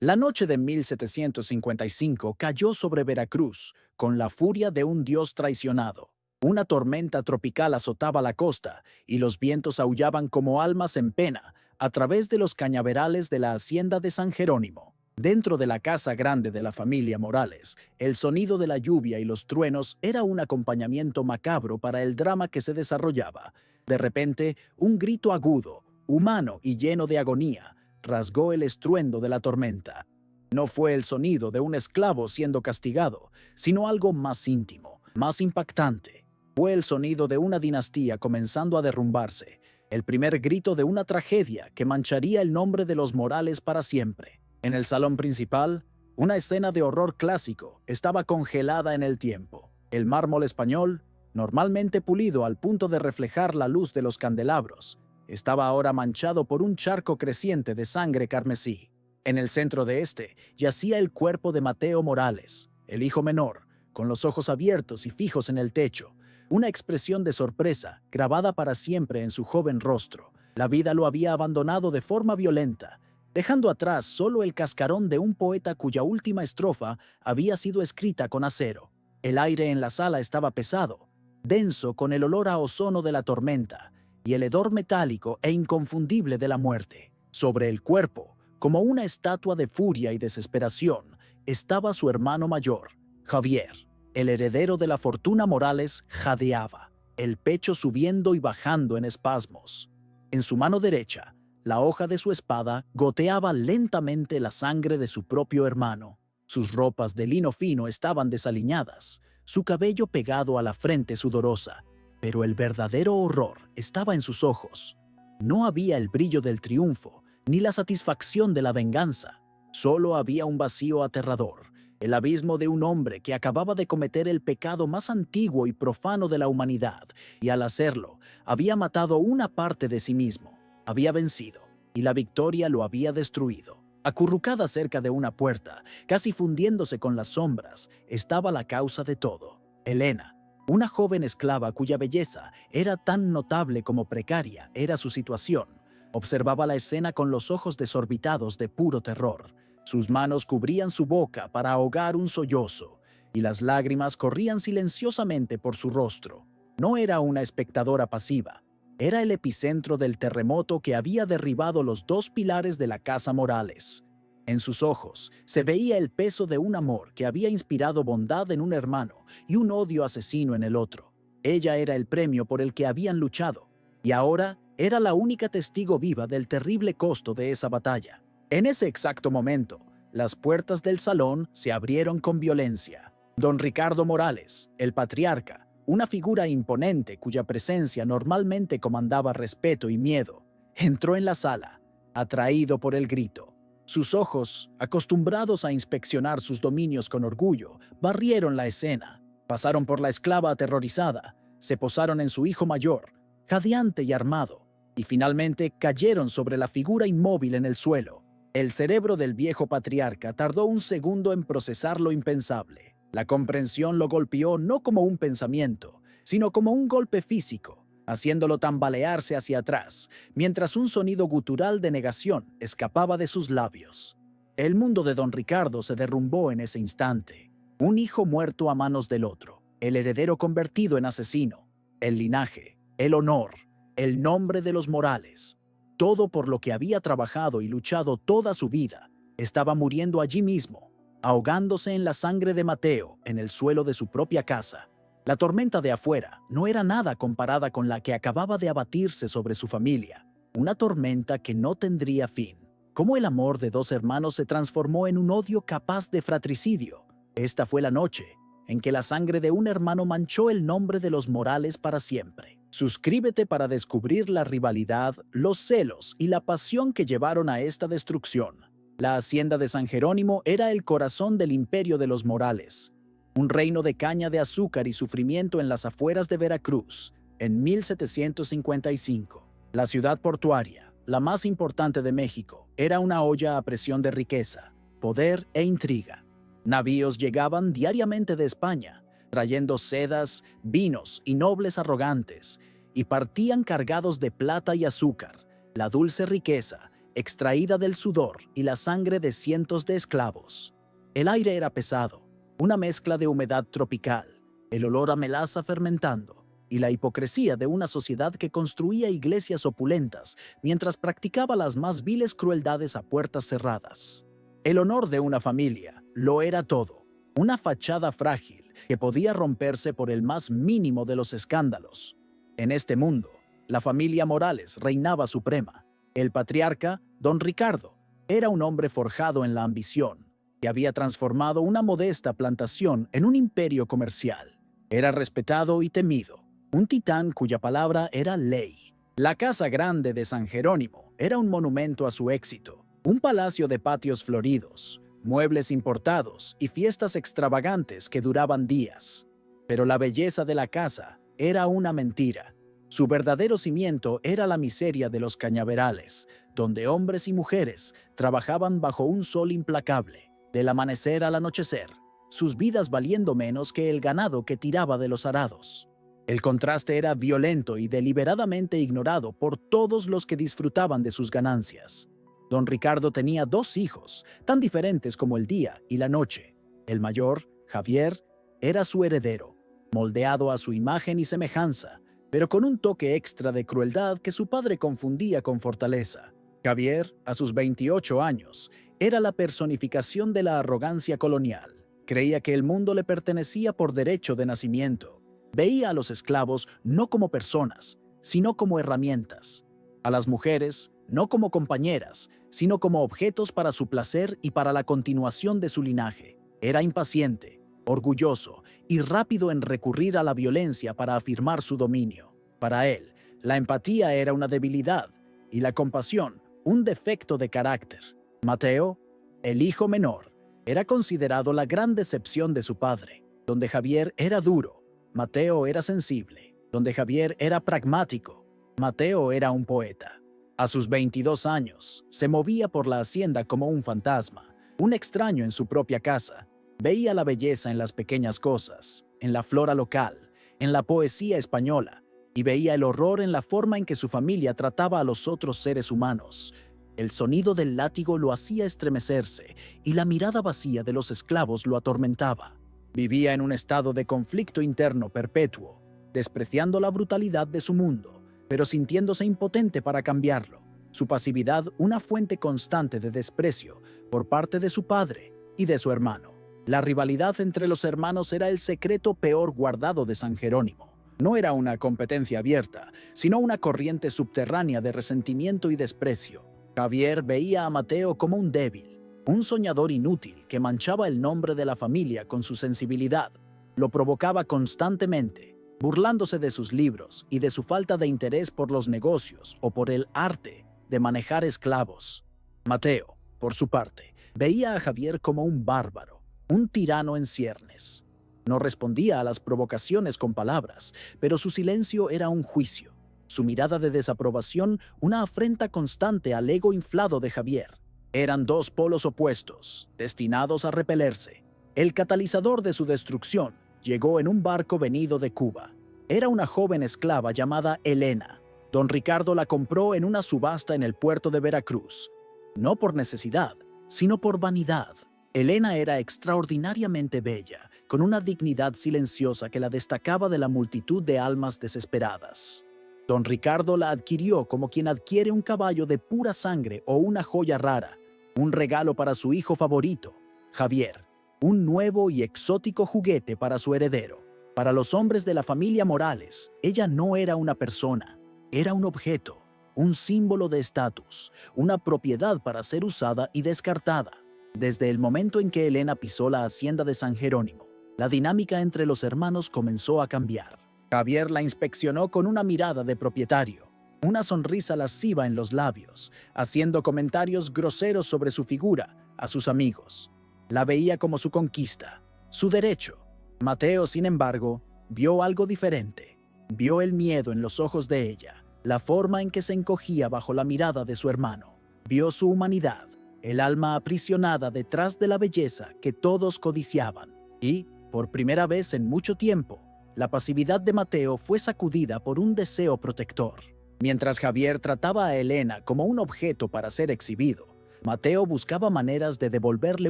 La noche de 1755 cayó sobre Veracruz con la furia de un dios traicionado. Una tormenta tropical azotaba la costa y los vientos aullaban como almas en pena a través de los cañaverales de la hacienda de San Jerónimo. Dentro de la casa grande de la familia Morales, el sonido de la lluvia y los truenos era un acompañamiento macabro para el drama que se desarrollaba. De repente, un grito agudo, humano y lleno de agonía, rasgó el estruendo de la tormenta. No fue el sonido de un esclavo siendo castigado, sino algo más íntimo, más impactante. Fue el sonido de una dinastía comenzando a derrumbarse, el primer grito de una tragedia que mancharía el nombre de los Morales para siempre. En el salón principal, una escena de horror clásico estaba congelada en el tiempo. El mármol español, normalmente pulido al punto de reflejar la luz de los candelabros, estaba ahora manchado por un charco creciente de sangre carmesí. En el centro de este yacía el cuerpo de Mateo Morales, el hijo menor, con los ojos abiertos y fijos en el techo, una expresión de sorpresa grabada para siempre en su joven rostro. La vida lo había abandonado de forma violenta, dejando atrás solo el cascarón de un poeta cuya última estrofa había sido escrita con acero. El aire en la sala estaba pesado, denso con el olor a ozono de la tormenta y el hedor metálico e inconfundible de la muerte. Sobre el cuerpo, como una estatua de furia y desesperación, estaba su hermano mayor, Javier. El heredero de la fortuna Morales jadeaba, el pecho subiendo y bajando en espasmos. En su mano derecha, la hoja de su espada goteaba lentamente la sangre de su propio hermano. Sus ropas de lino fino estaban desaliñadas, su cabello pegado a la frente sudorosa, pero el verdadero horror estaba en sus ojos. No había el brillo del triunfo, ni la satisfacción de la venganza. Solo había un vacío aterrador, el abismo de un hombre que acababa de cometer el pecado más antiguo y profano de la humanidad, y al hacerlo, había matado una parte de sí mismo. Había vencido, y la victoria lo había destruido. Acurrucada cerca de una puerta, casi fundiéndose con las sombras, estaba la causa de todo: Elena, una joven esclava cuya belleza era tan notable como precaria era su situación. Observaba la escena con los ojos desorbitados de puro terror. Sus manos cubrían su boca para ahogar un sollozo, y las lágrimas corrían silenciosamente por su rostro. No era una espectadora pasiva. Era el epicentro del terremoto que había derribado los dos pilares de la casa Morales. En sus ojos se veía el peso de un amor que había inspirado bondad en un hermano y un odio asesino en el otro. Ella era el premio por el que habían luchado, y ahora era la única testigo viva del terrible costo de esa batalla. En ese exacto momento, las puertas del salón se abrieron con violencia. Don Ricardo Morales, el patriarca, una figura imponente cuya presencia normalmente comandaba respeto y miedo, entró en la sala, atraído por el grito. Sus ojos, acostumbrados a inspeccionar sus dominios con orgullo, barrieron la escena, pasaron por la esclava aterrorizada, se posaron en su hijo mayor, jadeante y armado, y finalmente cayeron sobre la figura inmóvil en el suelo. El cerebro del viejo patriarca tardó un segundo en procesar lo impensable. La comprensión lo golpeó no como un pensamiento, sino como un golpe físico, haciéndolo tambalearse hacia atrás, mientras un sonido gutural de negación escapaba de sus labios. El mundo de don Ricardo se derrumbó en ese instante. Un hijo muerto a manos del otro, el heredero convertido en asesino, el linaje, el honor, el nombre de los Morales, todo por lo que había trabajado y luchado toda su vida, estaba muriendo allí mismo, ahogándose en la sangre de Mateo en el suelo de su propia casa. La tormenta de afuera no era nada comparada con la que acababa de abatirse sobre su familia, una tormenta que no tendría fin. Cómo el amor de dos hermanos se transformó en un odio capaz de fratricidio. Esta fue la noche en que la sangre de un hermano manchó el nombre de los Morales para siempre. Suscríbete para descubrir la rivalidad, los celos y la pasión que llevaron a esta destrucción. La hacienda de San Jerónimo era el corazón del imperio de los Morales, un reino de caña de azúcar y sufrimiento en las afueras de Veracruz, en 1755. La ciudad portuaria, la más importante de México, era una olla a presión de riqueza, poder e intriga. Navíos llegaban diariamente de España, trayendo sedas, vinos y nobles arrogantes, y partían cargados de plata y azúcar, la dulce riqueza extraída del sudor y la sangre de cientos de esclavos. El aire era pesado, una mezcla de humedad tropical, el olor a melaza fermentando y la hipocresía de una sociedad que construía iglesias opulentas mientras practicaba las más viles crueldades a puertas cerradas. El honor de una familia lo era todo, una fachada frágil que podía romperse por el más mínimo de los escándalos. En este mundo, la familia Morales reinaba suprema. El patriarca, don Ricardo, era un hombre forjado en la ambición, que había transformado una modesta plantación en un imperio comercial. Era respetado y temido, un titán cuya palabra era ley. La Casa Grande de San Jerónimo era un monumento a su éxito, un palacio de patios floridos, muebles importados y fiestas extravagantes que duraban días. Pero la belleza de la casa era una mentira. Su verdadero cimiento era la miseria de los cañaverales, donde hombres y mujeres trabajaban bajo un sol implacable, del amanecer al anochecer, sus vidas valiendo menos que el ganado que tiraba de los arados. El contraste era violento y deliberadamente ignorado por todos los que disfrutaban de sus ganancias. Don Ricardo tenía 2 hijos, tan diferentes como el día y la noche. El mayor, Javier, era su heredero, moldeado a su imagen y semejanza, pero con un toque extra de crueldad que su padre confundía con fortaleza. Javier, a sus 28 años, era la personificación de la arrogancia colonial. Creía que el mundo le pertenecía por derecho de nacimiento. Veía a los esclavos no como personas, sino como herramientas. A las mujeres, no como compañeras, sino como objetos para su placer y para la continuación de su linaje. Era impaciente, orgulloso y rápido en recurrir a la violencia para afirmar su dominio. Para él, la empatía era una debilidad y la compasión un defecto de carácter. Mateo, el hijo menor, era considerado la gran decepción de su padre. Donde Javier era duro, Mateo era sensible. Donde Javier era pragmático, Mateo era un poeta. A sus 22 años, se movía por la hacienda como un fantasma, un extraño en su propia casa. Veía la belleza en las pequeñas cosas, en la flora local, en la poesía española, y veía el horror en la forma en que su familia trataba a los otros seres humanos. El sonido del látigo lo hacía estremecerse y la mirada vacía de los esclavos lo atormentaba. Vivía en un estado de conflicto interno perpetuo, despreciando la brutalidad de su mundo, pero sintiéndose impotente para cambiarlo. Su pasividad una fuente constante de desprecio por parte de su padre y de su hermano. La rivalidad entre los hermanos era el secreto peor guardado de San Jerónimo. No era una competencia abierta, sino una corriente subterránea de resentimiento y desprecio. Javier veía a Mateo como un débil, un soñador inútil que manchaba el nombre de la familia con su sensibilidad. Lo provocaba constantemente, burlándose de sus libros y de su falta de interés por los negocios o por el arte de manejar esclavos. Mateo, por su parte, veía a Javier como un bárbaro, un tirano en ciernes. No respondía a las provocaciones con palabras, pero su silencio era un juicio. Su mirada de desaprobación una afrenta constante al ego inflado de Javier. Eran 2 polos opuestos, destinados a repelerse. El catalizador de su destrucción llegó en un barco venido de Cuba. Era una joven esclava llamada Elena. Don Ricardo la compró en una subasta en el puerto de Veracruz. No por necesidad, sino por vanidad. Elena era extraordinariamente bella, con una dignidad silenciosa que la destacaba de la multitud de almas desesperadas. Don Ricardo la adquirió como quien adquiere un caballo de pura sangre o una joya rara, un regalo para su hijo favorito, Javier, un nuevo y exótico juguete para su heredero. Para los hombres de la familia Morales, ella no era una persona, era un objeto, un símbolo de estatus, una propiedad para ser usada y descartada. Desde el momento en que Elena pisó la hacienda de San Jerónimo, la dinámica entre los hermanos comenzó a cambiar. Javier la inspeccionó con una mirada de propietario, una sonrisa lasciva en los labios, haciendo comentarios groseros sobre su figura a sus amigos. La veía como su conquista, su derecho. Mateo, sin embargo, vio algo diferente. Vio el miedo en los ojos de ella, la forma en que se encogía bajo la mirada de su hermano. Vio su humanidad, el alma aprisionada detrás de la belleza que todos codiciaban. Y, por primera vez en mucho tiempo, la pasividad de Mateo fue sacudida por un deseo protector. Mientras Javier trataba a Elena como un objeto para ser exhibido, Mateo buscaba maneras de devolverle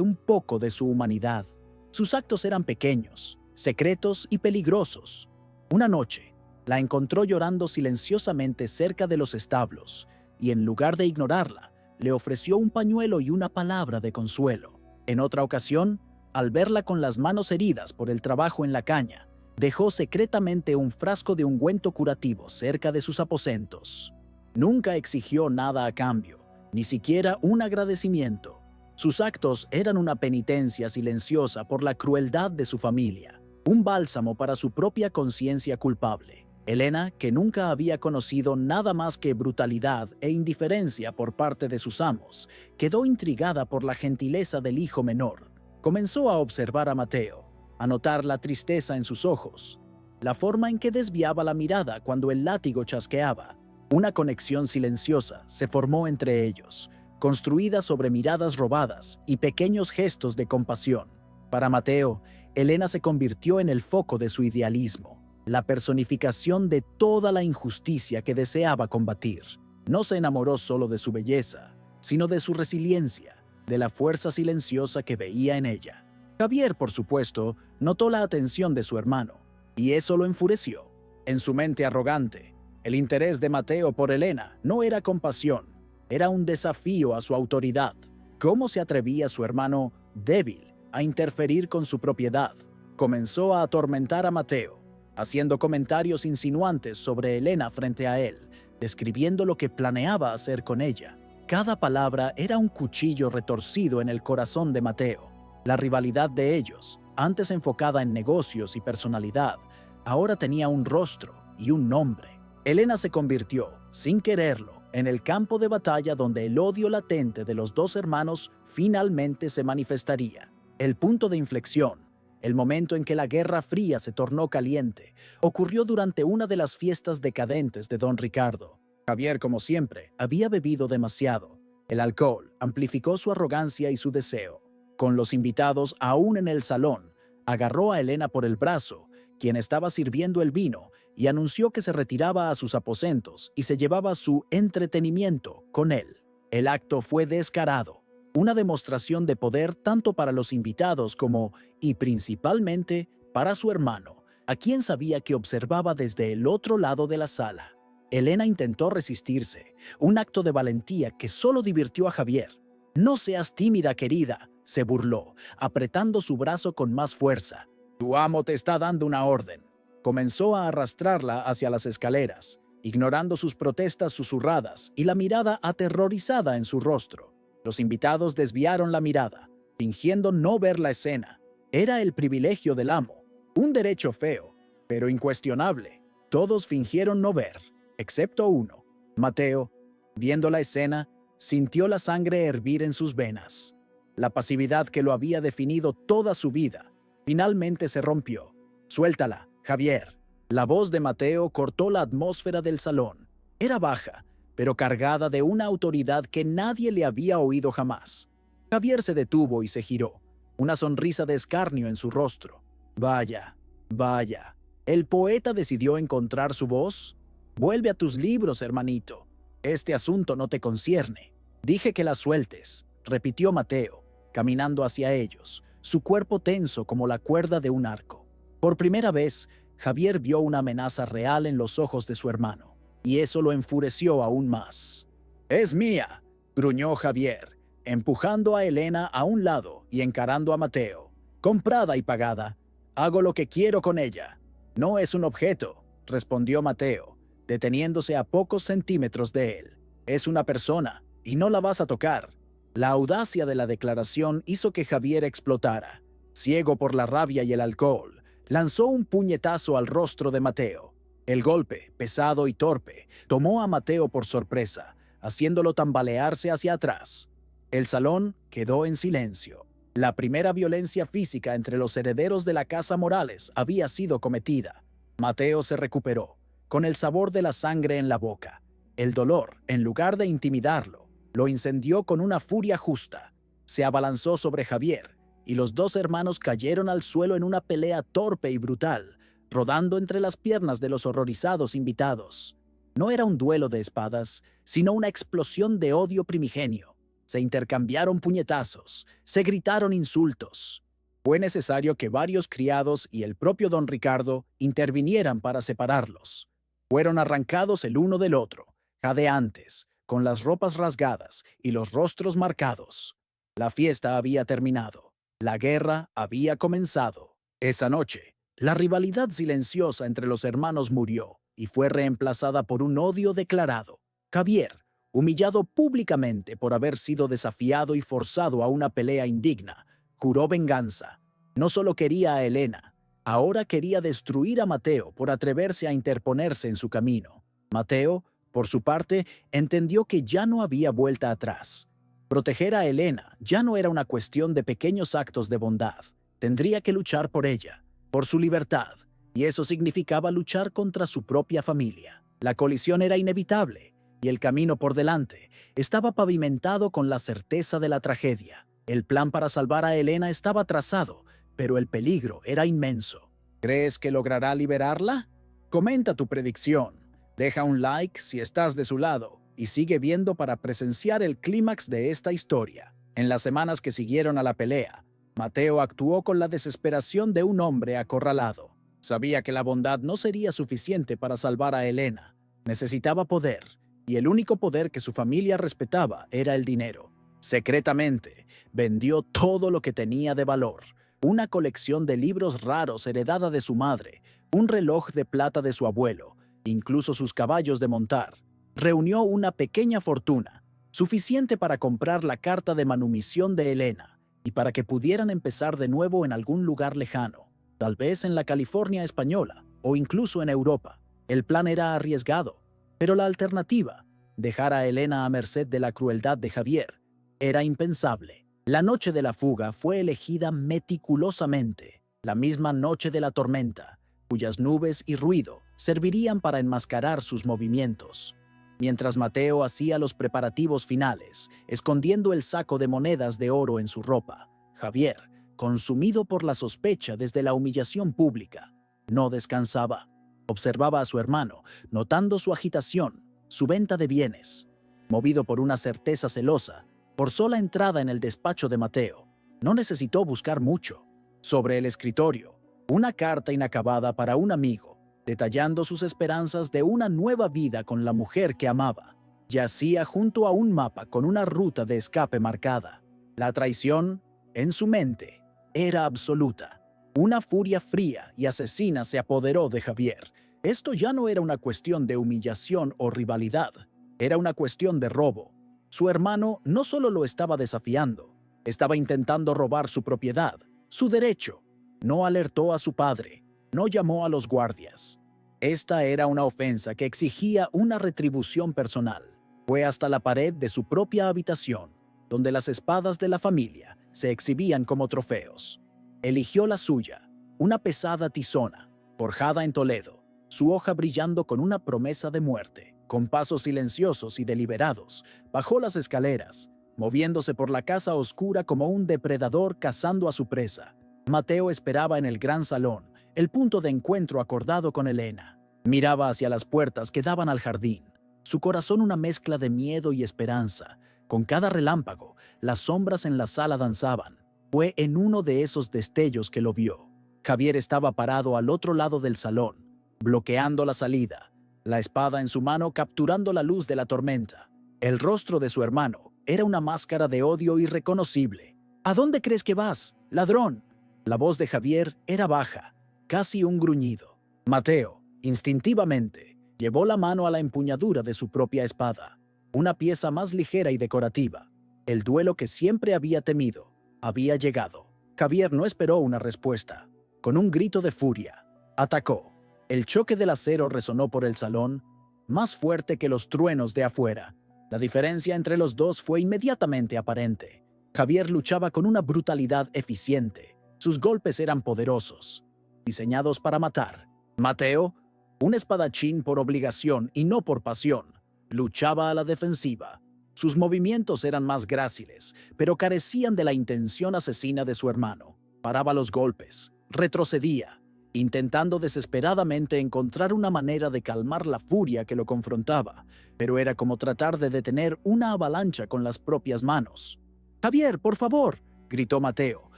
un poco de su humanidad. Sus actos eran pequeños, secretos y peligrosos. Una noche, la encontró llorando silenciosamente cerca de los establos y en lugar de ignorarla, le ofreció un pañuelo y una palabra de consuelo. En otra ocasión, al verla con las manos heridas por el trabajo en la caña, dejó secretamente un frasco de ungüento curativo cerca de sus aposentos. Nunca exigió nada a cambio, ni siquiera un agradecimiento. Sus actos eran una penitencia silenciosa por la crueldad de su familia, un bálsamo para su propia conciencia culpable. Elena, que nunca había conocido nada más que brutalidad e indiferencia por parte de sus amos, quedó intrigada por la gentileza del hijo menor. Comenzó a observar a Mateo, a notar la tristeza en sus ojos, la forma en que desviaba la mirada cuando el látigo chasqueaba. Una conexión silenciosa se formó entre ellos, construida sobre miradas robadas y pequeños gestos de compasión. Para Mateo, Elena se convirtió en el foco de su idealismo, la personificación de toda la injusticia que deseaba combatir. No se enamoró solo de su belleza, sino de su resiliencia, de la fuerza silenciosa que veía en ella. Javier, por supuesto, notó la atención de su hermano, y eso lo enfureció. En su mente arrogante, el interés de Mateo por Elena no era compasión, era un desafío a su autoridad. ¿Cómo se atrevía su hermano, débil, a interferir con su propiedad? Comenzó a atormentar a Mateo, haciendo comentarios insinuantes sobre Elena frente a él, describiendo lo que planeaba hacer con ella. Cada palabra era un cuchillo retorcido en el corazón de Mateo. La rivalidad de ellos, antes enfocada en negocios y personalidad, ahora tenía un rostro y un nombre. Elena se convirtió, sin quererlo, en el campo de batalla donde el odio latente de los dos hermanos finalmente se manifestaría. El punto de inflexión, el momento en que la Guerra Fría se tornó caliente, ocurrió durante una de las fiestas decadentes de Don Ricardo. Javier, como siempre, había bebido demasiado. El alcohol amplificó su arrogancia y su deseo. Con los invitados aún en el salón, agarró a Elena por el brazo, quien estaba sirviendo el vino, y anunció que se retiraba a sus aposentos y se llevaba su entretenimiento con él. El acto fue descarado, una demostración de poder tanto para los invitados como, y principalmente, para su hermano, a quien sabía que observaba desde el otro lado de la sala. Elena intentó resistirse, un acto de valentía que solo divirtió a Javier. «No seas tímida, querida», se burló, apretando su brazo con más fuerza. «Tu amo te está dando una orden». Comenzó a arrastrarla hacia las escaleras, ignorando sus protestas susurradas y la mirada aterrorizada en su rostro. Los invitados desviaron la mirada, fingiendo no ver la escena. Era el privilegio del amo, un derecho feo, pero incuestionable. Todos fingieron no ver, excepto uno. Mateo, viendo la escena, sintió la sangre hervir en sus venas. La pasividad que lo había definido toda su vida, finalmente se rompió. «Suéltala, Javier». La voz de Mateo cortó la atmósfera del salón. Era baja, pero cargada de una autoridad que nadie le había oído jamás. Javier se detuvo y se giró, una sonrisa de escarnio en su rostro. «Vaya, vaya, ¿el poeta decidió encontrar su voz? Vuelve a tus libros, hermanito. Este asunto no te concierne». «Dije que la sueltes», repitió Mateo, caminando hacia ellos, su cuerpo tenso como la cuerda de un arco. Por primera vez, Javier vio una amenaza real en los ojos de su hermano, y eso lo enfureció aún más. «Es mía», gruñó Javier, empujando a Elena a un lado y encarando a Mateo. «Comprada y pagada. Hago lo que quiero con ella». «No es un objeto», respondió Mateo, deteniéndose a pocos centímetros de él. «Es una persona, y no la vas a tocar». La audacia de la declaración hizo que Javier explotara. Ciego por la rabia y el alcohol, lanzó un puñetazo al rostro de Mateo. El golpe, pesado y torpe, tomó a Mateo por sorpresa, haciéndolo tambalearse hacia atrás. El salón quedó en silencio. La primera violencia física entre los herederos de la casa Morales había sido cometida. Mateo se recuperó, con el sabor de la sangre en la boca. El dolor, en lugar de intimidarlo, lo incendió con una furia justa. Se abalanzó sobre Javier, y los dos hermanos cayeron al suelo en una pelea torpe y brutal, rodando entre las piernas de los horrorizados invitados. No era un duelo de espadas, sino una explosión de odio primigenio. Se intercambiaron puñetazos, se gritaron insultos. Fue necesario que varios criados y el propio don Ricardo intervinieran para separarlos. Fueron arrancados el uno del otro, jadeantes, con las ropas rasgadas y los rostros marcados. La fiesta había terminado. La guerra había comenzado. Esa noche, la rivalidad silenciosa entre los hermanos murió y fue reemplazada por un odio declarado. Javier, humillado públicamente por haber sido desafiado y forzado a una pelea indigna, juró venganza. No solo quería a Elena, ahora quería destruir a Mateo por atreverse a interponerse en su camino. Mateo, por su parte, entendió que ya no había vuelta atrás. Proteger a Elena ya no era una cuestión de pequeños actos de bondad. Tendría que luchar por ella, por su libertad, y eso significaba luchar contra su propia familia. La colisión era inevitable, y el camino por delante estaba pavimentado con la certeza de la tragedia. El plan para salvar a Elena estaba trazado, pero el peligro era inmenso. ¿Crees que logrará liberarla? Comenta tu predicción, deja un like si estás de su lado y sigue viendo para presenciar el clímax de esta historia. En las semanas que siguieron a la pelea, Mateo actuó con la desesperación de un hombre acorralado. Sabía que la bondad no sería suficiente para salvar a Elena. Necesitaba poder, y el único poder que su familia respetaba era el dinero. Secretamente, vendió todo lo que tenía de valor: una colección de libros raros heredada de su madre, un reloj de plata de su abuelo, incluso sus caballos de montar. Reunió una pequeña fortuna, suficiente para comprar la carta de manumisión de Elena y para que pudieran empezar de nuevo en algún lugar lejano, tal vez en la California española o incluso en Europa. El plan era arriesgado, pero la alternativa, dejar a Elena a merced de la crueldad de Javier, era impensable. La noche de la fuga fue elegida meticulosamente, la misma noche de la tormenta, cuyas nubes y ruido servirían para enmascarar sus movimientos. Mientras Mateo hacía los preparativos finales, escondiendo el saco de monedas de oro en su ropa, Javier, consumido por la sospecha desde la humillación pública, no descansaba. Observaba a su hermano, notando su agitación, su venta de bienes. Movido por una certeza celosa, forzó la entrada en el despacho de Mateo. No necesitó buscar mucho. Sobre el escritorio, una carta inacabada para un amigo, detallando sus esperanzas de una nueva vida con la mujer que amaba. Yacía junto a un mapa con una ruta de escape marcada. La traición, en su mente, era absoluta. Una furia fría y asesina se apoderó de Javier. Esto ya no era una cuestión de humillación o rivalidad, era una cuestión de robo. Su hermano no solo lo estaba desafiando, estaba intentando robar su propiedad, su derecho. No alertó a su padre, no llamó a los guardias. Esta era una ofensa que exigía una retribución personal. Fue hasta la pared de su propia habitación, donde las espadas de la familia se exhibían como trofeos. Eligió la suya, una pesada tizona, forjada en Toledo, su hoja brillando con una promesa de muerte. Con pasos silenciosos y deliberados, bajó las escaleras, moviéndose por la casa oscura como un depredador cazando a su presa. Mateo esperaba en el gran salón, el punto de encuentro acordado con Elena. Miraba hacia las puertas que daban al jardín, su corazón una mezcla de miedo y esperanza. Con cada relámpago, las sombras en la sala danzaban. Fue en uno de esos destellos que lo vio. Javier estaba parado al otro lado del salón, bloqueando la salida, la espada en su mano capturando la luz de la tormenta. El rostro de su hermano era una máscara de odio irreconocible. ¿A dónde crees que vas, ladrón? La voz de Javier era baja, casi un gruñido. Mateo, instintivamente, llevó la mano a la empuñadura de su propia espada, una pieza más ligera y decorativa. El duelo que siempre había temido había llegado. Javier no esperó una respuesta. Con un grito de furia, atacó. El choque del acero resonó por el salón, más fuerte que los truenos de afuera. La diferencia entre los dos fue inmediatamente aparente. Javier luchaba con una brutalidad eficiente. Sus golpes eran poderosos, diseñados para matar. Mateo, un espadachín por obligación y no por pasión, luchaba a la defensiva. Sus movimientos eran más gráciles, pero carecían de la intención asesina de su hermano. Paraba los golpes, retrocedía, intentando desesperadamente encontrar una manera de calmar la furia que lo confrontaba, pero era como tratar de detener una avalancha con las propias manos. «Javier, por favor», gritó Mateo,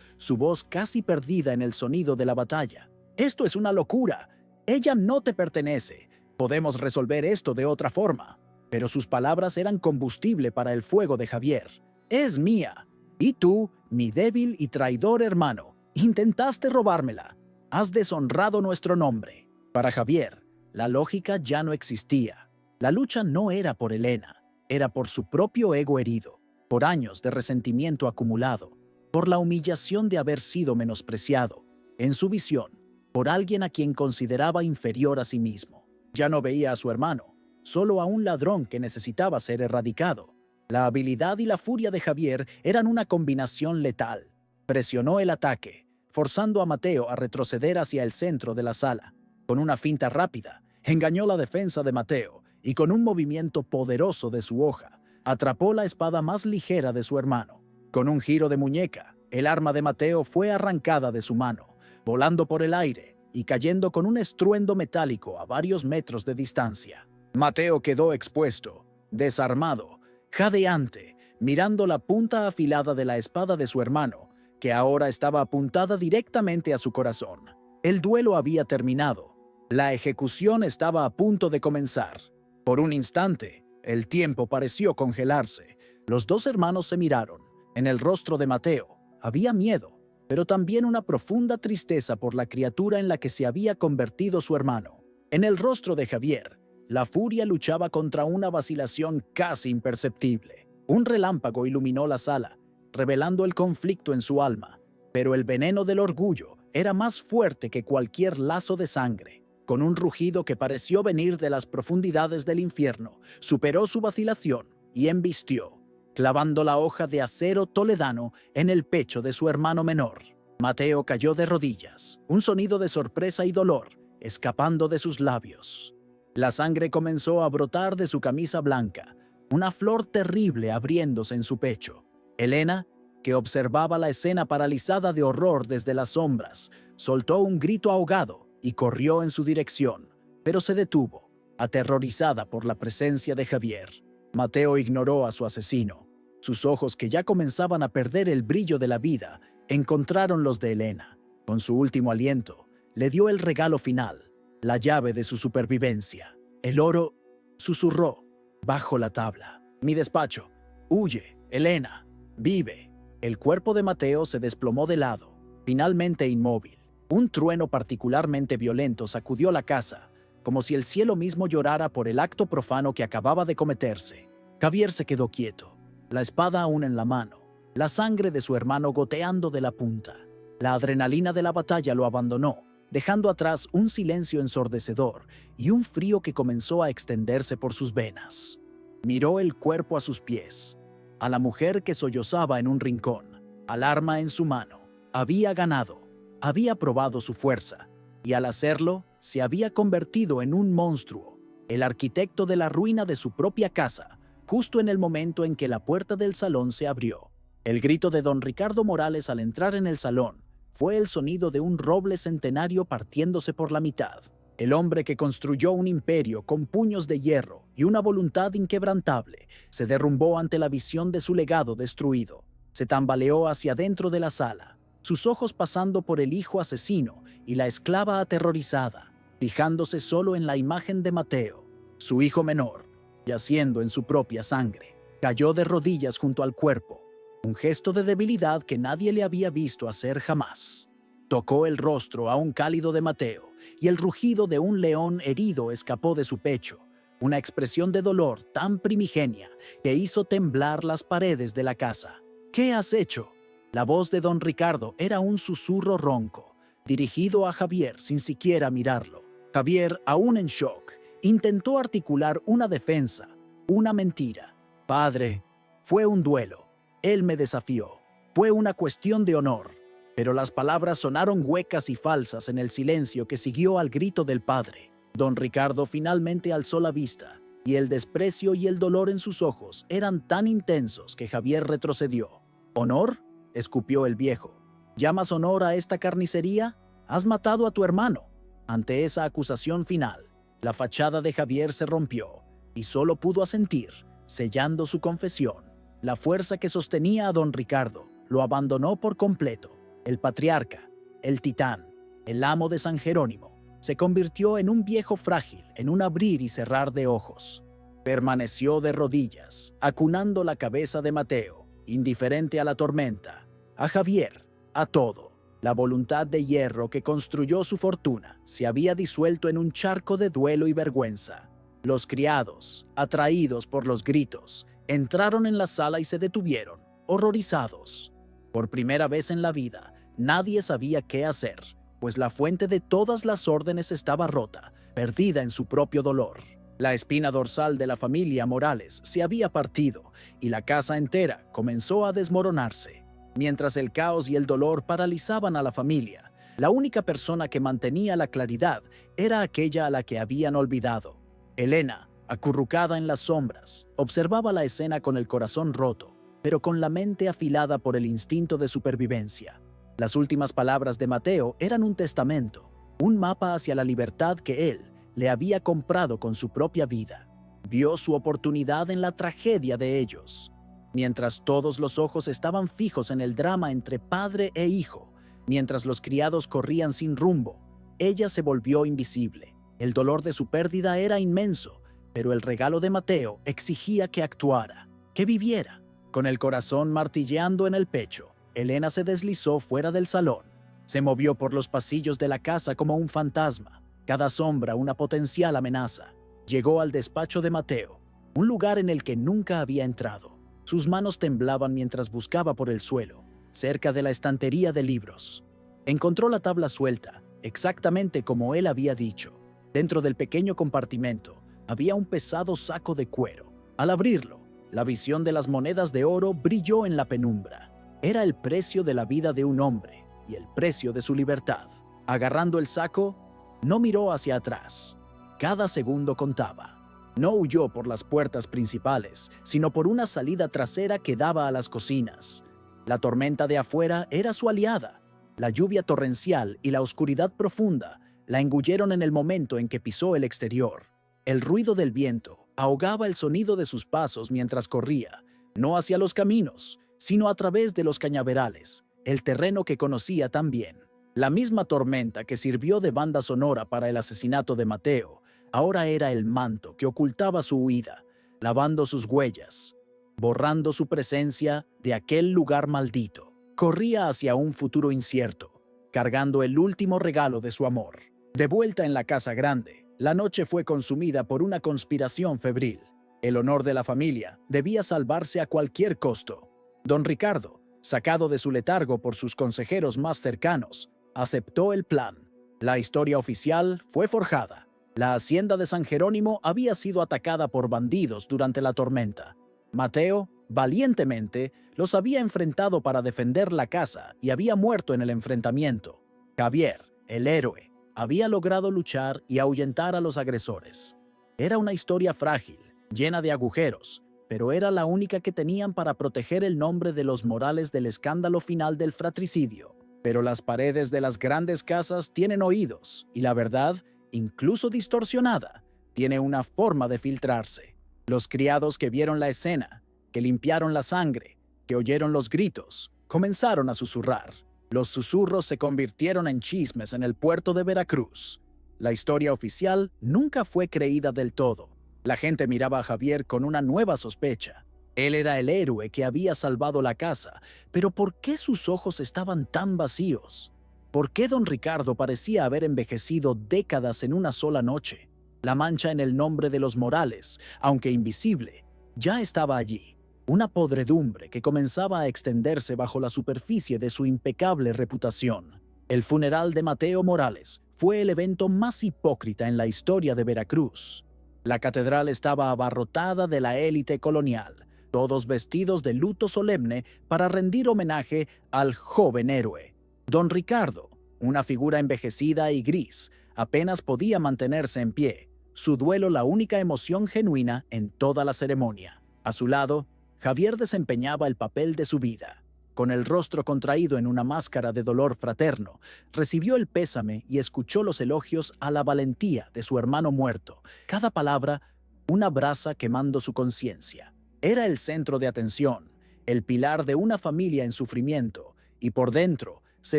su voz casi perdida en el sonido de la batalla. «Esto es una locura. Ella no te pertenece. Podemos resolver esto de otra forma». Pero sus palabras eran combustible para el fuego de Javier. «Es mía. Y tú, mi débil y traidor hermano, intentaste robármela. Has deshonrado nuestro nombre». Para Javier, la lógica ya no existía. La lucha no era por Elena, era por su propio ego herido, por años de resentimiento acumulado, por la humillación de haber sido menospreciado, en su visión, por alguien a quien consideraba inferior a sí mismo. Ya no veía a su hermano, solo a un ladrón que necesitaba ser erradicado. La habilidad y la furia de Javier eran una combinación letal. Presionó el ataque, forzando a Mateo a retroceder hacia el centro de la sala. Con una finta rápida, engañó la defensa de Mateo y con un movimiento poderoso de su hoja, atrapó la espada más ligera de su hermano. Con un giro de muñeca, el arma de Mateo fue arrancada de su mano, volando por el aire y cayendo con un estruendo metálico a varios metros de distancia. Mateo quedó expuesto, desarmado, jadeante, mirando la punta afilada de la espada de su hermano, que ahora estaba apuntada directamente a su corazón. El duelo había terminado. La ejecución estaba a punto de comenzar. Por un instante, el tiempo pareció congelarse. Los dos hermanos se miraron. En el rostro de Mateo había miedo, pero también una profunda tristeza por la criatura en la que se había convertido su hermano. En el rostro de Javier, la furia luchaba contra una vacilación casi imperceptible. Un relámpago iluminó la sala, revelando el conflicto en su alma, pero el veneno del orgullo era más fuerte que cualquier lazo de sangre. Con un rugido que pareció venir de las profundidades del infierno, superó su vacilación y embistió, clavando la hoja de acero toledano en el pecho de su hermano menor. Mateo cayó de rodillas, un sonido de sorpresa y dolor escapando de sus labios. La sangre comenzó a brotar de su camisa blanca, una flor terrible abriéndose en su pecho. Elena, que observaba la escena paralizada de horror desde las sombras, soltó un grito ahogado y corrió en su dirección, pero se detuvo, aterrorizada por la presencia de Javier. Mateo ignoró a su asesino. Sus ojos, que ya comenzaban a perder el brillo de la vida, encontraron los de Elena. Con su último aliento, le dio el regalo final, la llave de su supervivencia. «El oro», susurró, «bajo la tabla. Mi despacho. Huye, Elena. Vive». El cuerpo de Mateo se desplomó de lado, finalmente inmóvil. Un trueno particularmente violento sacudió la casa, como si el cielo mismo llorara por el acto profano que acababa de cometerse. Javier se quedó quieto, la espada aún en la mano, la sangre de su hermano goteando de la punta. La adrenalina de la batalla lo abandonó, dejando atrás un silencio ensordecedor y un frío que comenzó a extenderse por sus venas. Miró el cuerpo a sus pies, a la mujer que sollozaba en un rincón, al arma en su mano. Había ganado, había probado su fuerza, y al hacerlo, se había convertido en un monstruo, el arquitecto de la ruina de su propia casa, justo en el momento en que la puerta del salón se abrió. El grito de don Ricardo Morales al entrar en el salón fue el sonido de un roble centenario partiéndose por la mitad. El hombre que construyó un imperio con puños de hierro y una voluntad inquebrantable se derrumbó ante la visión de su legado destruido. Se tambaleó hacia dentro de la sala, sus ojos pasando por el hijo asesino y la esclava aterrorizada, fijándose solo en la imagen de Mateo, su hijo menor, yaciendo en su propia sangre. Cayó de rodillas junto al cuerpo, un gesto de debilidad que nadie le había visto hacer jamás. Tocó el rostro aún cálido de Mateo, y el rugido de un león herido escapó de su pecho, una expresión de dolor tan primigenia que hizo temblar las paredes de la casa. «¿Qué has hecho?». La voz de don Ricardo era un susurro ronco, dirigido a Javier sin siquiera mirarlo. Javier, aún en shock, intentó articular una defensa, una mentira. «Padre, fue un duelo. Él me desafió. Fue una cuestión de honor». Pero las palabras sonaron huecas y falsas en el silencio que siguió al grito del padre. Don Ricardo finalmente alzó la vista, y el desprecio y el dolor en sus ojos eran tan intensos que Javier retrocedió. «¿Honor?», escupió el viejo. «¿Llamas honor a esta carnicería? Has matado a tu hermano. Ante esa acusación final, la fachada de Javier se rompió y solo pudo asentir, sellando su confesión. La fuerza que sostenía a don Ricardo lo abandonó por completo. El patriarca, el titán, el amo de San Jerónimo, se convirtió en un viejo frágil en un abrir y cerrar de ojos. Permaneció de rodillas, acunando la cabeza de Mateo, indiferente a la tormenta, a Javier, a todo. La voluntad de hierro que construyó su fortuna se había disuelto en un charco de duelo y vergüenza. Los criados, atraídos por los gritos, entraron en la sala y se detuvieron, horrorizados. Por primera vez en la vida, nadie sabía qué hacer, pues la fuente de todas las órdenes estaba rota, perdida en su propio dolor. La espina dorsal de la familia Morales se había partido y la casa entera comenzó a desmoronarse. Mientras el caos y el dolor paralizaban a la familia, la única persona que mantenía la claridad era aquella a la que habían olvidado. Elena, acurrucada en las sombras, observaba la escena con el corazón roto, pero con la mente afilada por el instinto de supervivencia. Las últimas palabras de Mateo eran un testamento, un mapa hacia la libertad que él le había comprado con su propia vida. Vio su oportunidad en la tragedia de ellos. Mientras todos los ojos estaban fijos en el drama entre padre e hijo, mientras los criados corrían sin rumbo, ella se volvió invisible. El dolor de su pérdida era inmenso, pero el regalo de Mateo exigía que actuara, que viviera. Con el corazón martilleando en el pecho, Elena se deslizó fuera del salón. Se movió por los pasillos de la casa como un fantasma, cada sombra una potencial amenaza. Llegó al despacho de Mateo, un lugar en el que nunca había entrado. Sus manos temblaban mientras buscaba por el suelo, cerca de la estantería de libros. Encontró la tabla suelta, exactamente como él había dicho. Dentro del pequeño compartimento había un pesado saco de cuero. Al abrirlo, la visión de las monedas de oro brilló en la penumbra. Era el precio de la vida de un hombre y el precio de su libertad. Agarrando el saco, no miró hacia atrás. Cada segundo contaba. No huyó por las puertas principales, sino por una salida trasera que daba a las cocinas. La tormenta de afuera era su aliada. La lluvia torrencial y la oscuridad profunda la engulleron en el momento en que pisó el exterior. El ruido del viento ahogaba el sonido de sus pasos mientras corría, no hacia los caminos, sino a través de los cañaverales, el terreno que conocía tan bien. La misma tormenta que sirvió de banda sonora para el asesinato de Mateo, ahora era el manto que ocultaba su huida, lavando sus huellas, borrando su presencia de aquel lugar maldito. Corría hacia un futuro incierto, cargando el último regalo de su amor. De vuelta en la casa grande, la noche fue consumida por una conspiración febril. El honor de la familia debía salvarse a cualquier costo. Don Ricardo, sacado de su letargo por sus consejeros más cercanos, aceptó el plan. La historia oficial fue forjada. La hacienda de San Jerónimo había sido atacada por bandidos durante la tormenta. Mateo, valientemente, los había enfrentado para defender la casa y había muerto en el enfrentamiento. Javier, el héroe, había logrado luchar y ahuyentar a los agresores. Era una historia frágil, llena de agujeros, pero era la única que tenían para proteger el nombre de los Morales del escándalo final del fratricidio. Pero las paredes de las grandes casas tienen oídos, y la verdad, incluso distorsionada, tiene una forma de filtrarse. Los criados que vieron la escena, que limpiaron la sangre, que oyeron los gritos, comenzaron a susurrar. Los susurros se convirtieron en chismes en el puerto de Veracruz. La historia oficial nunca fue creída del todo. La gente miraba a Javier con una nueva sospecha. Él era el héroe que había salvado la casa, pero ¿por qué sus ojos estaban tan vacíos? ¿Por qué don Ricardo parecía haber envejecido décadas en una sola noche? La mancha en el nombre de los Morales, aunque invisible, ya estaba allí. Una podredumbre que comenzaba a extenderse bajo la superficie de su impecable reputación. El funeral de Mateo Morales fue el evento más hipócrita en la historia de Veracruz. La catedral estaba abarrotada de la élite colonial, todos vestidos de luto solemne para rendir homenaje al joven héroe. Don Ricardo, una figura envejecida y gris, apenas podía mantenerse en pie, su duelo la única emoción genuina en toda la ceremonia. A su lado, Javier desempeñaba el papel de su vida. con el rostro contraído en una máscara de dolor fraterno, recibió el pésame y escuchó los elogios a la valentía de su hermano muerto, cada palabra una brasa quemando su conciencia. Era el centro de atención, el pilar de una familia en sufrimiento, y por dentro se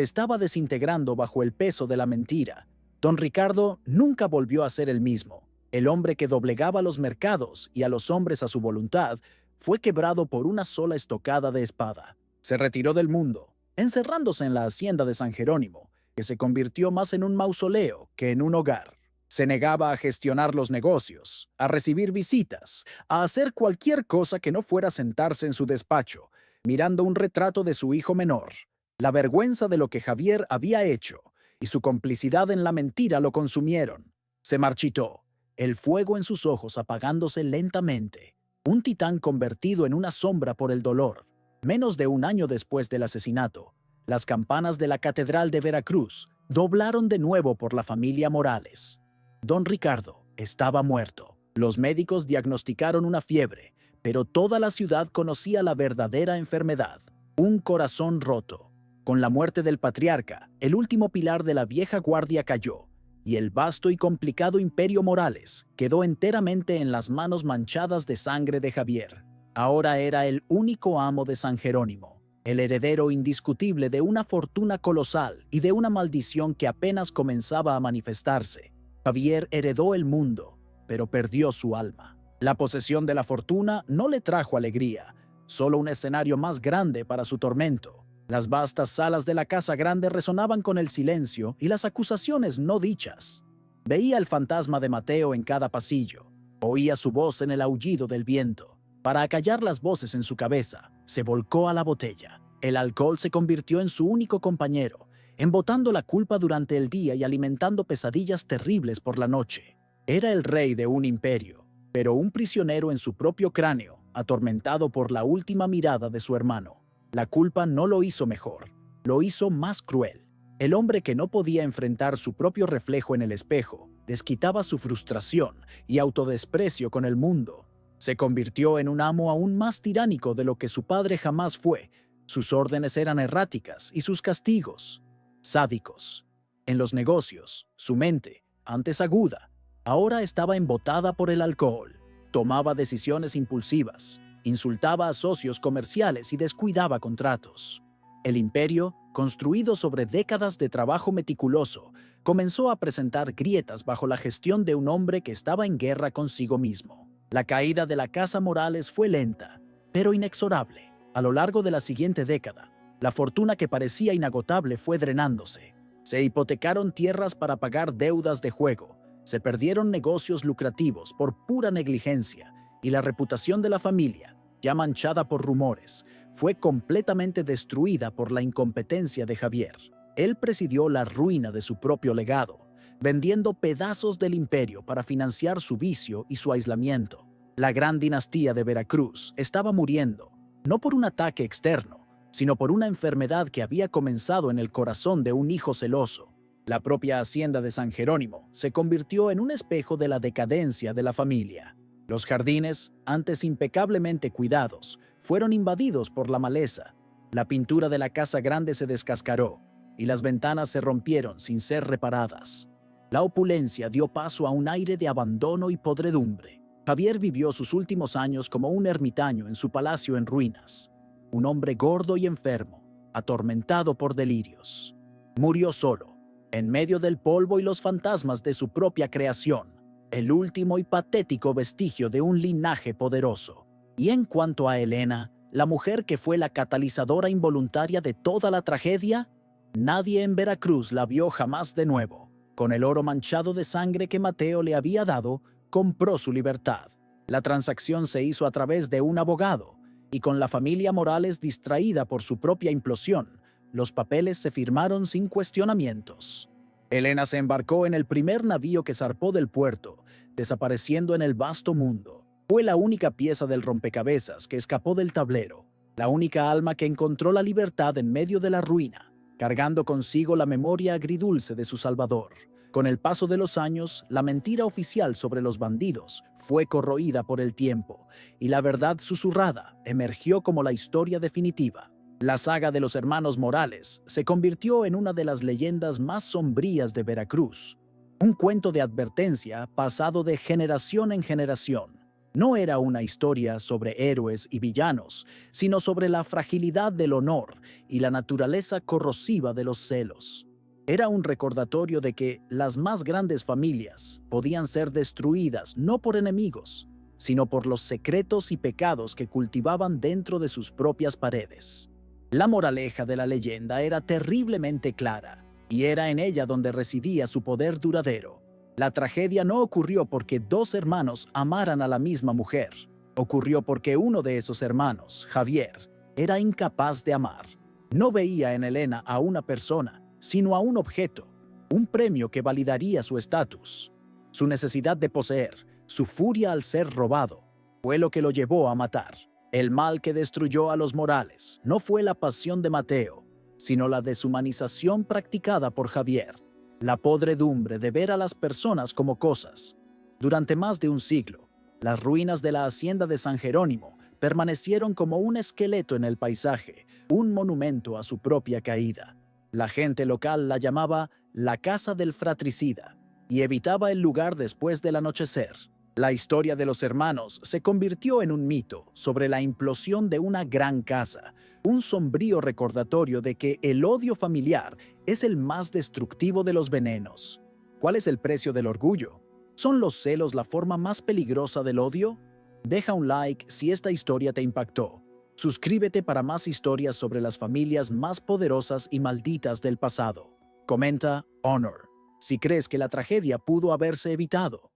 estaba desintegrando bajo el peso de la mentira. Don Ricardo nunca volvió a ser el mismo. El hombre que doblegaba los mercados y a los hombres a su voluntad fue quebrado por una sola estocada de espada. Se retiró del mundo, encerrándose en la hacienda de San Jerónimo, que se convirtió más en un mausoleo que en un hogar. Se negaba a gestionar los negocios, a recibir visitas, a hacer cualquier cosa que no fuera sentarse en su despacho, mirando un retrato de su hijo menor. La vergüenza de lo que Javier había hecho y su complicidad en la mentira lo consumieron. Se marchitó, el fuego en sus ojos apagándose lentamente, un titán convertido en una sombra por el dolor. Menos de un año después del asesinato, las campanas de la Catedral de Veracruz doblaron de nuevo por la familia Morales. Don Ricardo estaba muerto. Los médicos diagnosticaron una fiebre, pero toda la ciudad conocía la verdadera enfermedad, un corazón roto. Con la muerte del patriarca, el último pilar de la vieja guardia cayó, y el vasto y complicado imperio Morales quedó enteramente en las manos manchadas de sangre de Javier. Ahora era el único amo de San Jerónimo, el heredero indiscutible de una fortuna colosal y de una maldición que apenas comenzaba a manifestarse. Javier heredó el mundo, pero perdió su alma. La posesión de la fortuna no le trajo alegría, solo un escenario más grande para su tormento. Las vastas salas de la Casa Grande resonaban con el silencio y las acusaciones no dichas. Veía el fantasma de Mateo en cada pasillo, oía su voz en el aullido del viento. Para acallar las voces en su cabeza, se volcó a la botella. El alcohol se convirtió en su único compañero, embotando la culpa durante el día y alimentando pesadillas terribles por la noche. Era el rey de un imperio, pero un prisionero en su propio cráneo, atormentado por la última mirada de su hermano. La culpa no lo hizo mejor, lo hizo más cruel. El hombre que no podía enfrentar su propio reflejo en el espejo, desquitaba su frustración y autodesprecio con el mundo. Se convirtió en un amo aún más tiránico de lo que su padre jamás fue. Sus órdenes eran erráticas y sus castigos sádicos. En los negocios, su mente, antes aguda, ahora estaba embotada por el alcohol. Tomaba decisiones impulsivas, insultaba a socios comerciales y descuidaba contratos. El imperio, construido sobre décadas de trabajo meticuloso, comenzó a presentar grietas bajo la gestión de un hombre que estaba en guerra consigo mismo. La caída de la Casa Morales fue lenta, pero inexorable. A lo largo de la siguiente década, la fortuna que parecía inagotable fue drenándose. Se hipotecaron tierras para pagar deudas de juego, se perdieron negocios lucrativos por pura negligencia, y la reputación de la familia, ya manchada por rumores, fue completamente destruida por la incompetencia de Javier. Él presidió la ruina de su propio legado, vendiendo pedazos del imperio para financiar su vicio y su aislamiento. La gran dinastía de Veracruz estaba muriendo, no por un ataque externo, sino por una enfermedad que había comenzado en el corazón de un hijo celoso. La propia hacienda de San Jerónimo se convirtió en un espejo de la decadencia de la familia. Los jardines, antes impecablemente cuidados, fueron invadidos por la maleza. La pintura de la Casa Grande se descascaró y las ventanas se rompieron sin ser reparadas. La opulencia dio paso a un aire de abandono y podredumbre. Javier vivió sus últimos años como un ermitaño en su palacio en ruinas. Un hombre gordo y enfermo, atormentado por delirios. Murió solo, en medio del polvo y los fantasmas de su propia creación, el último y patético vestigio de un linaje poderoso. Y en cuanto a Elena, la mujer que fue la catalizadora involuntaria de toda la tragedia, nadie en Veracruz la vio jamás de nuevo. Con el oro manchado de sangre que Mateo le había dado, compró su libertad. La transacción se hizo a través de un abogado, y con la familia Morales distraída por su propia implosión, los papeles se firmaron sin cuestionamientos. Elena se embarcó en el primer navío que zarpó del puerto, desapareciendo en el vasto mundo. Fue la única pieza del rompecabezas que escapó del tablero, la única alma que encontró la libertad en medio de la ruina, cargando consigo la memoria agridulce de su salvador. Con el paso de los años, la mentira oficial sobre los bandidos fue corroída por el tiempo, y la verdad susurrada emergió como la historia definitiva. La saga de los hermanos Morales se convirtió en una de las leyendas más sombrías de Veracruz. Un cuento de advertencia pasado de generación en generación. No era una historia sobre héroes y villanos, sino sobre la fragilidad del honor y la naturaleza corrosiva de los celos. Era un recordatorio de que las más grandes familias podían ser destruidas no por enemigos, sino por los secretos y pecados que cultivaban dentro de sus propias paredes. La moraleja de la leyenda era terriblemente clara, y era en ella donde residía su poder duradero. La tragedia no ocurrió porque dos hermanos amaran a la misma mujer. Ocurrió porque uno de esos hermanos, Javier, era incapaz de amar. No veía en Elena a una persona, sino a un objeto, un premio que validaría su estatus. Su necesidad de poseer, su furia al ser robado, fue lo que lo llevó a matar. El mal que destruyó a los Morales no fue la pasión de Mateo, sino la deshumanización practicada por Javier, la podredumbre de ver a las personas como cosas. Durante más de un siglo, las ruinas de la hacienda de San Jerónimo permanecieron como un esqueleto en el paisaje, un monumento a su propia caída. La gente local la llamaba la Casa del Fratricida y evitaba el lugar después del anochecer. La historia de los hermanos se convirtió en un mito sobre la implosión de una gran casa, un sombrío recordatorio de que el odio familiar es el más destructivo de los venenos. ¿Cuál es el precio del orgullo? ¿Son los celos la forma más peligrosa del odio? Deja un like si esta historia te impactó. Suscríbete para más historias sobre las familias más poderosas y malditas del pasado. Comenta Honor si crees que la tragedia pudo haberse evitado.